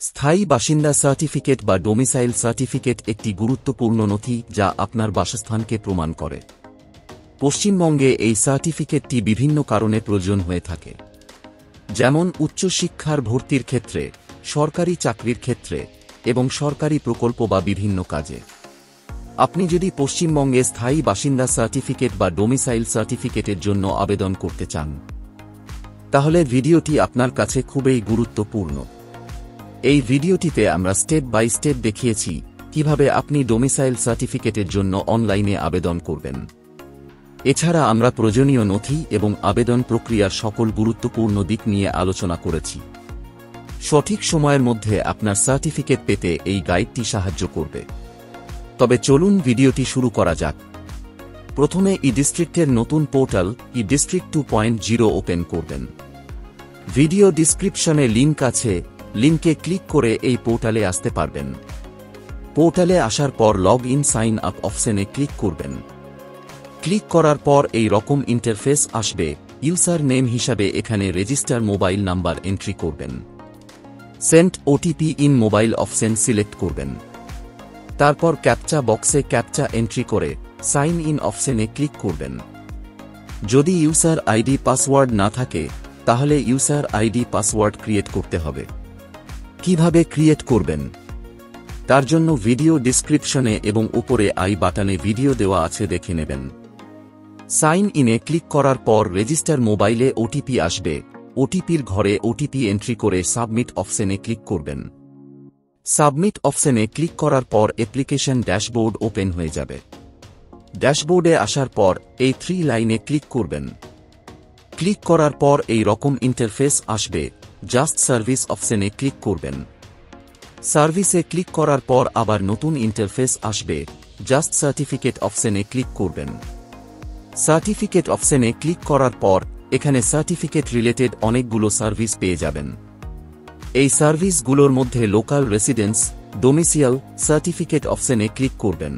স্থায়ী বাসিন্দা সার্টিফিকেট বা ডোমিসাইল সার্টিফিকেট একটি গুরুত্বপূর্ণ নথি যা আপনার বাসস্থানকে প্রমাণ করে। পশ্চিমবঙ্গে এই সার্টিফিকেটটি বিভিন্ন কারণে প্রয়োজন হয়ে থাকে, যেমন উচ্চশিক্ষার ভর্তির ক্ষেত্রে, সরকারি চাকরির ক্ষেত্রে এবং সরকারি প্রকল্প বা বিভিন্ন কাজে। আপনি যদি পশ্চিমবঙ্গে স্থায়ী বাসিন্দা সার্টিফিকেট বা ডোমিসাইল সার্টিফিকেটের জন্য আবেদন করতে চান, তাহলে ভিডিওটি আপনার কাছে খুবই গুরুত্বপূর্ণ। এই ভিডিওটিতে আমরা স্টেপ বাই স্টেপ দেখিয়েছি কিভাবে আপনি ডোমিসাইল সার্টিফিকেটের জন্য অনলাইনে আবেদন করবেন। এছাড়া আমরা প্রয়োজনীয় নথি এবং আবেদন প্রক্রিয়ার সকল গুরুত্বপূর্ণ দিক নিয়ে আলোচনা করেছি। সঠিক সময়ের মধ্যে আপনার সার্টিফিকেট পেতে এই গাইডটি সাহায্য করবে। তবে চলুন ভিডিওটি শুরু করা যাক। প্রথমে ই-ডিস্ট্রিক্টের নতুন পোর্টাল ই-ডিস্ট্রিক্ট 2.0 ওপেন করবেন। ভিডিও ডিসক্রিপশনে লিংক আছে, লিংকে ক্লিক করে এই পোর্টালে আসতে পারবেন। পোর্টালে আসার পর লগ ইন সাইন আপ অপশনে ক্লিক করবেন। ক্লিক করার পর এই রকম ইন্টারফেস আসবে। ইউজার নেম হিসাবে এখানে রেজিস্টার মোবাইল নাম্বার এন্ট্রি করবেন। Send OTP in mobile option select করবেন। তারপর ক্যাপচা বক্সে ক্যাপচা এন্ট্রি করে সাইন ইন অপশনে ক্লিক করবেন। যদি ইউজার আইডি পাসওয়ার্ড না থাকে, তাহলে ইউজার আইডি পাসওয়ার্ড ক্রিয়েট করতে হবে। কিভাবে ক্রিয়েট করবেন, তার জন্য ভিডিও ডিসক্রিপশনে এবং উপরে আই বাটনে ভিডিও দেওয়া আছে, দেখে নেবেন। সাইন ইনে ক্লিক করার পর রেজিস্টার মোবাইলে ওটিপি আসবে। ওটিপির ঘরে ওটিপি এন্ট্রি করে সাবমিট অপশনে ক্লিক করবেন। সাবমিট অপশনে ক্লিক করার পর অ্যাপ্লিকেশন ড্যাশবোর্ড ওপেন হয়ে যাবে। ড্যাশবোর্ডে আসার পর এই 3 লাইনে ক্লিক করবেন। ক্লিক করার পর এই রকম ইন্টারফেস আসবে। জাস্ট সার্ভিস অপশনে ক্লিক করবেন। সার্ভিসে ক্লিক করার পর আবার নতুন ইন্টারফেস আসবে। জাস্ট সার্টিফিকেট অপশনে ক্লিক করবেন। সার্টিফিকেট অপশনে ক্লিক করার পর এখানে সার্টিফিকেট রিলেটেড অনেকগুলো সার্ভিস পেয়ে যাবেন। এই সার্ভিসগুলোর মধ্যে লোকাল রেসিডেন্স ডোমিসাইল সার্টিফিকেট অপশনে ক্লিক করবেন।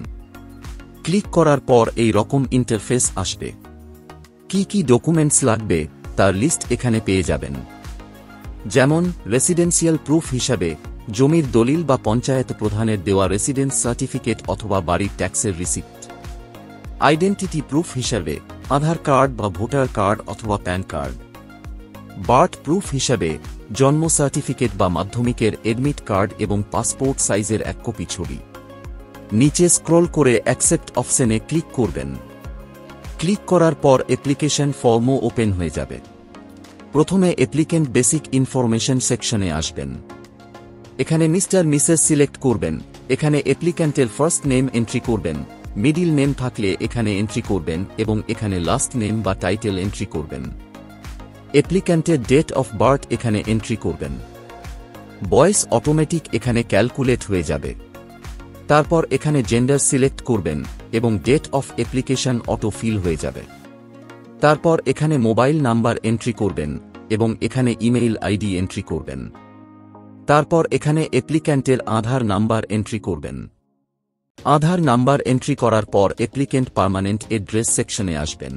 ক্লিক করার পর এই রকম ইন্টারফেস আসবে। কি কি ডকুমেন্টস লাগবে তার লিস্ট এখানে পেয়ে যাবেন, যেমন রেসিডেন্সিয়াল প্রুফ হিসাবে জমির দলিল বা পঞ্চায়েত প্রধানের দেওয়া রেসিডেন্স সার্টিফিকেট অথবা বাড়ির ট্যাক্সের রিসিপ্ট। আইডেন্টিটি প্রুফ হিসাবে আধার কার্ড বা ভোটার কার্ড অথবা প্যান কার্ড। বার্থ প্রুফ হিসাবে জন্ম সার্টিফিকেট বা মাধ্যমিকের এডমিট কার্ড এবং পাসপোর্ট সাইজের 1 কপি ছবি। নিচে স্ক্রল করে অ্যাকসেপ্ট অপশনে ক্লিক করবেন। ক্লিক করার পর অ্যাপ্লিকেশন ফর্মও ওপেন হয়ে যাবে। প্রথমে অ্যাপ্লিকেন্ট বেসিক ইনফরমেশন সেকশনে আসবেন। এখানে মিস্টার মিসেস সিলেক্ট করবেন। এখানে অ্যাপ্লিক্যান্টের ফার্স্ট নেম এন্ট্রি করবেন, মিডল নেম থাকলে এখানে এন্ট্রি করবেন এবং এখানে লাস্ট নেম বা টাইটেল এন্ট্রি করবেন। অ্যাপ্লিক্যান্টের ডেট অফ বার্থ এখানে এন্ট্রি করবেন। বয়স অটোমেটিক এখানে ক্যালকুলেট হয়ে যাবে। তারপর এখানে জেন্ডার সিলেক্ট করবেন এবং date of application auto fill হয়ে যাবে। তারপর এখানে মোবাইল নাম্বার এন্ট্রি করবেন এবং এখানে ইমেইল আইডি এন্ট্রি করবেন। তারপর এখানে অ্যাপ্লিক্যান্টের আধার নাম্বার এন্ট্রি করবেন। আধার নাম্বার এন্ট্রি করার পর অ্যাপ্লিক্যান্ট পার্মানেন্ট অ্যাড্রেস সেকশনে আসবেন।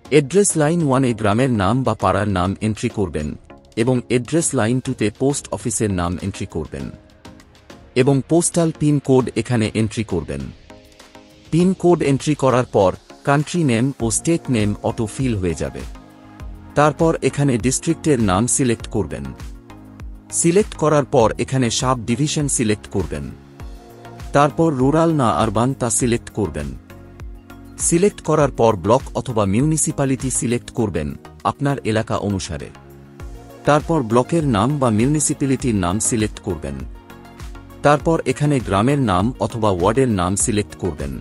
অ্যাড্রেস লাইন 1 এ গ্রামের নাম বা পাড়ার নাম এন্ট্রি করবেন এবং অ্যাড্রেস লাইন 2 তে পোস্ট অফিসের নাম এন্ট্রি করবেন এবং পোস্টাল পিন কোড এখানে এন্ট্রি করবেন। পিন কোড এন্ট্রি করার পর কান্ট্রি নেম ও স্টেট নেম অটো ফিল হয়ে যাবে। তারপর এখানে ডিস্ট্রিক্টের নাম সিলেক্ট করবেন। সিলেক্ট করার পর এখানে সাব ডিভিশন সিলেক্ট করবেন। তারপর রুরাল না আরবান তা সিলেক্ট করবেন। সিলেক্ট করার পর ব্লক অথবা মিউনিসিপ্যালিটি সিলেক্ট করবেন আপনার এলাকা অনুসারে। তারপর ব্লকের নাম বা মিউনিসিপ্যালিটির নাম সিলেক্ট করবেন। তারপর এখানে গ্রামের নাম অথবা ওয়ার্ডের নাম সিলেক্ট করবেন।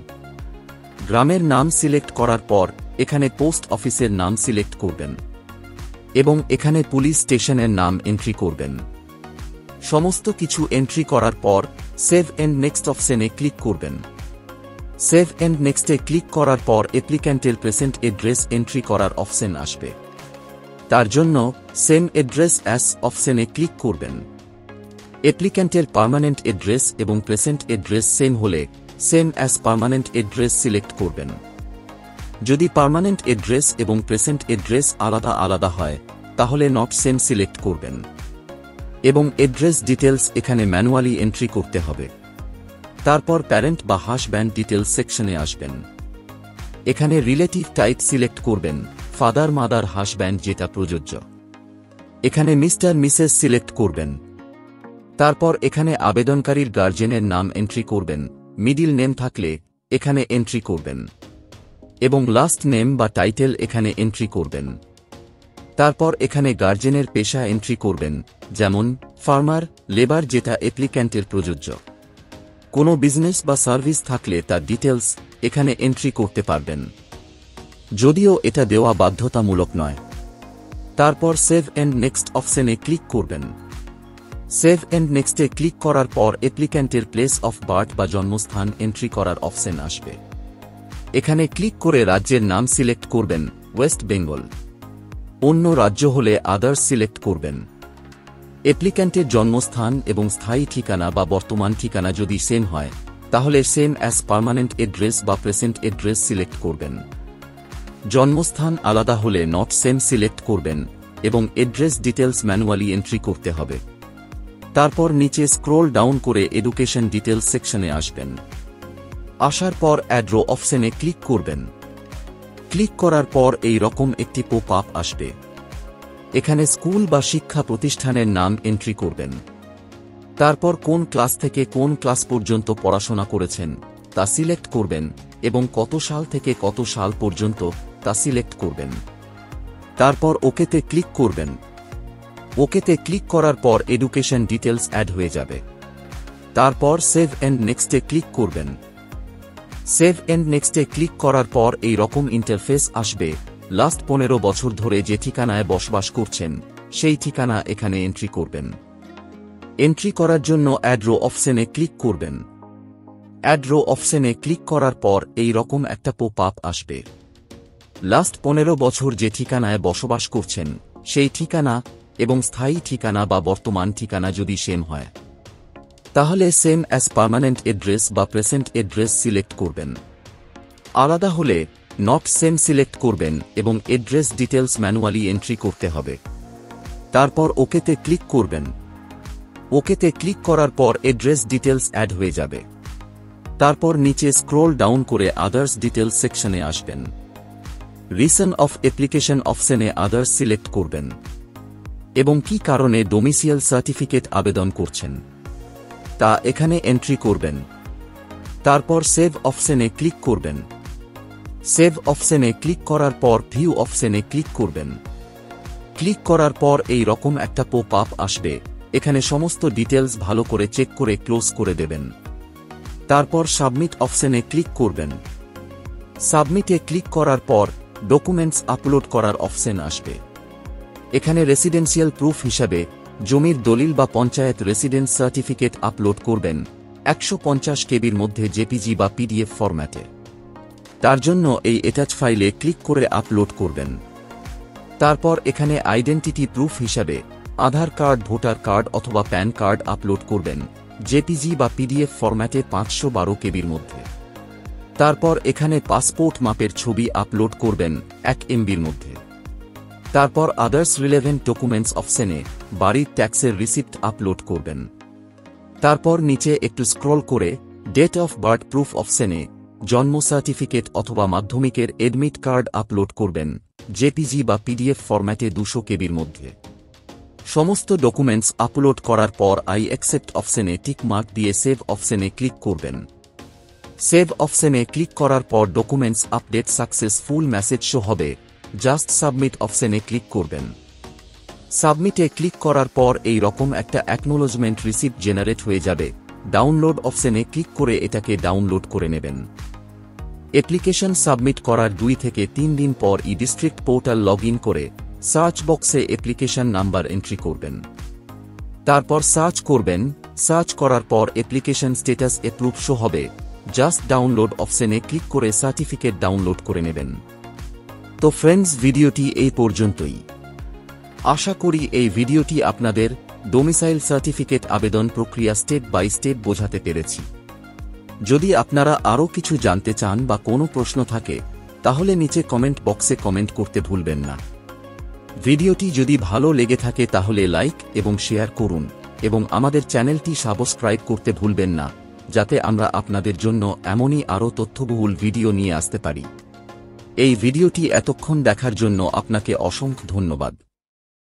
গ্রামের নাম সিলেক্ট করার পর এখানে পোস্ট অফিসের নাম সিলেক্ট করবেন এবং এখানে পুলিশ স্টেশনের নাম এন্ট্রি করবেন। সমস্ত কিছু এন্ট্রি করার পর সেভ এন্ড নেক্সট অপশনে ক্লিক করবেন। সেভ এন্ড নেক্সটে ক্লিক করার পর অ্যাপ্লিক্যান্টের প্রেজেন্ট অ্যাড্রেস এন্ট্রি করার অপশন আসবে। তার জন্য সেম অ্যাড্রেস অ্যাজ অপশনে ক্লিক করবেন। অ্যাপ্লিক্যান্টের পার্মানেন্ট অ্যাড্রেস এবং প্রেজেন্ট অ্যাড্রেস সেম হলে same as permanent address select করবেন। যদি পার্মানেন্ট অ্যাড্রেস এবং প্রেজেন্ট অ্যাড্রেস আলাদা আলাদা হয়, তাহলে নট সেম সিলেক্ট করবেন। এবং অ্যাড্রেস ডিটেলস এখানে ম্যানুয়ালি এন্ট্রি করতে হবে। তারপর প্যারেন্ট বা হাজব্যান্ড ডিটেলস সেকশনে আসবেন। এখানে রিলেটিভ টাইপ সিলেক্ট করবেন, ফাদার মাদার হাজব্যান্ড যেটা প্রযোজ্য। এখানে মিস্টার মিসেস সিলেক্ট করবেন। তারপর এখানে আবেদনকারীর গার্জেনের নাম এন্ট্রি করবেন, মিডিল নেম থাকলে এখানে এন্ট্রি করবেন এবং লাস্ট নেম বা টাইটেল এখানে এন্ট্রি করবেন। তারপর এখানে গার্জেনের পেশা এন্ট্রি করবেন, যেমন ফার্মার, লেবার যেটা অ্যাপ্লিক্যান্টের প্রযোজ্য। কোনো বিজনেস বা সার্ভিস থাকলে তার ডিটেলস এখানে এন্ট্রি করতে পারবেন, যদিও এটা দেওয়া বাধ্যতামূলক নয়। তারপর সেভ এন্ড নেক্সট অপশনে ক্লিক করবেন। সেভ এন্ড নেক্সটে ক্লিক করার পর অ্যাপ্লিক্যান্টের প্লেস অফ বার্থ বা জন্মস্থান এন্ট্রি করার অপশন আসবে। এখানে ক্লিক করে রাজ্যের নাম সিলেক্ট করবেন, ওয়েস্ট বেঙ্গল। অন্য রাজ্য হলে আদার্স সিলেক্ট করবেন। অ্যাপ্লিক্যান্টের জন্মস্থান এবং স্থায়ী ঠিকানা বা বর্তমান ঠিকানা যদি সেম হয়, তাহলে সেম অ্যাজ পার্মানেন্ট অ্যাড্রেস বা প্রেজেন্ট অ্যাড্রেস সিলেক্ট করবেন। জন্মস্থান আলাদা হলে নট সেম সিলেক্ট করবেন এবং অ্যাড্রেস ডিটেলস ম্যানুয়ালি এন্ট্রি করতে হবে। তারপর নিচে স্ক্রোল ডাউন করে এডুকেশন ডিটেলস সেকশনে আসবেন। আসার পর অ্যাড্রো অপশনে ক্লিক করবেন। ক্লিক করার পর এই রকম একটি পপ আপ আসবে। এখানে স্কুল বা শিক্ষা প্রতিষ্ঠানের নাম এন্ট্রি করবেন। তারপর কোন ক্লাস থেকে কোন ক্লাস পর্যন্ত পড়াশোনা করেছেন তা সিলেক্ট করবেন এবং কত সাল থেকে কত সাল পর্যন্ত তা সিলেক্ট করবেন। তারপর ওকেতে ক্লিক করবেন। ওকেতে ক্লিক করার পর এডুকেশন ডিটেলস অ্যাড হয়ে যাবে। তারপর সেভ এন্ড নেক্সটে ক্লিক করবেন। সেভ এন্ড নেক্সটে ক্লিক করার পর এই রকম ইন্টারফেস আসবে। লাস্ট 15 বছর ধরে যে ঠিকানায় বসবাস করছেন সেই ঠিকানা এখানে এন্ট্রি করবেন। এন্ট্রি করার জন্য অ্যাড্রো অপশনে ক্লিক করবেন। অ্যাড্রো অপশনে ক্লিক করার পর এই রকম একটা পপ আপ আসবে। লাস্ট 15 বছর যে ঠিকানায় বসবাস করছেন সেই ঠিকানা এবং স্থায়ী ঠিকানা বা বর্তমান ঠিকানা যদি সেম হয়, তাহলে সেম অ্যাজ পার্মানেন্ট অ্যাড্রেস বা প্রেজেন্ট অ্যাড্রেস সিলেক্ট করবেন। আলাদা হলে নট সেম সিলেক্ট করবেন এবং অ্যাড্রেস ডিটেলস ম্যানুয়ালি এন্ট্রি করতে হবে। তারপর ওকেতে ক্লিক করবেন। ওকেতে ক্লিক করার পর অ্যাড্রেস ডিটেলস অ্যাড হয়ে যাবে। তারপর নিচে স্ক্রোল ডাউন করে আদার্স ডিটেলস সেকশনে আসবেন। রিজন অফ অ্যাপ্লিকেশন অপশনে আদার্স সিলেক্ট করবেন এবং কী কারণে ডোমিসাইল সার্টিফিকেট আবেদন করছেন তা এখানে এন্ট্রি করবেন। তারপর সেভ অপশনে ক্লিক করবেন। সেভ অপশনে ক্লিক করার পর ভিউ অপশনে ক্লিক করবেন। ক্লিক করার পর এই রকম একটা পপ আপ আসবে। এখানে সমস্ত ডিটেলস ভালো করে চেক করে ক্লোজ করে দেবেন। তারপর সাবমিট অপশনে ক্লিক করবেন। সাবমিটে ক্লিক করার পর ডকুমেন্টস আপলোড করার অপশন আসবে। এখানে রেসিডেন্সিয়াল প্রুফ হিসাবে জমির দলিল বা পঞ্চায়েত রেসিডেন্স সার্টিফিকেট আপলোড করবেন 150 কেবির মধ্যে জেপিজি বা পিডিএফ ফরম্যাটে। তার জন্য এই অ্যাটাচ ফাইলে ক্লিক করে আপলোড করবেন। তারপর এখানে আইডেন্টিটি প্রুফ হিসাবে আধার কার্ড, ভোটার কার্ড অথবা প্যান কার্ড আপলোড করবেন জেপিজি বা পিডিএফ ফরম্যাটে 512 কেবির মধ্যে। তারপর এখানে পাসপোর্ট মাপের ছবি আপলোড করবেন 1 MBর মধ্যে। তারপর আদার্স রিলেভেন্ট ডকুমেন্টস অপশনে বাড়ির ট্যাক্সের রিসিপ্ট আপলোড করবেন। তারপর নিচে একটু স্ক্রল করে ডেট অফ বার্থ প্রুফ অপশনে জন্ম সার্টিফিকেট অথবা মাধ্যমিকের এডমিট কার্ড আপলোড করবেন জেপিজি বা পিডিএফ ফরম্যাটে 200 কেবির মধ্যে। সমস্ত ডকুমেন্টস আপলোড করার পর আই অ্যাকসেপ্ট অপশনে টিক মার্ক দিয়ে সেভ অপশনে ক্লিক করবেন। সেভ অপশনে ক্লিক করার পর documents update successful message show হবে। জাস্ট সাবমিট অপশনে ক্লিক করবেন। সাবমিটে ক্লিক করার পর এই রকম একটা অ্যাকনোলজমেন্ট রিসিপ্ট জেনারেট হয়ে যাবে। ডাউনলোড অপশনে ক্লিক করে এটাকে ডাউনলোড করে নেবেন। অ্যাপ্লিকেশন সাবমিট করার 2 থেকে 3 দিন পর ই-ডিস্ট্রিক্ট পোর্টাল লগ ইন করে সার্চ বক্সে অ্যাপ্লিকেশন নাম্বার এন্ট্রি করবেন। তারপর সার্চ করবেন। সার্চ করার পর অ্যাপ্লিকেশন স্ট্যাটাস অ্যাপ্রুভ শো হবে। জাস্ট ডাউনলোড অপশনে ক্লিক করে সার্টিফিকেট ডাউনলোড করে নেবেন। তো ফ্রেন্ডস, ভিডিওটি এই পর্যন্তই। আশা করি এই ভিডিওটি আপনাদের ডোমিসাইল সার্টিফিকেট আবেদন প্রক্রিয়া স্টেপ বাই স্টেপ বোঝাতে পেরেছি। যদি আপনারা আরও কিছু জানতে চান বা কোনো প্রশ্ন থাকে তাহলে নিচে কমেন্ট বক্সে কমেন্ট করতে ভুলবেন না। ভিডিওটি যদি ভালো লেগে থাকে তাহলে লাইক এবং শেয়ার করুন এবং আমাদের চ্যানেলটি সাবস্ক্রাইব করতে ভুলবেন না, যাতে আমরা আপনাদের জন্য এমনই আরও তথ্যবহুল ভিডিও নিয়ে আসতে পারি। এই ভিডিওটি এতক্ষণ দেখার জন্য আপনাকে অসংখ্য ধন্যবাদ।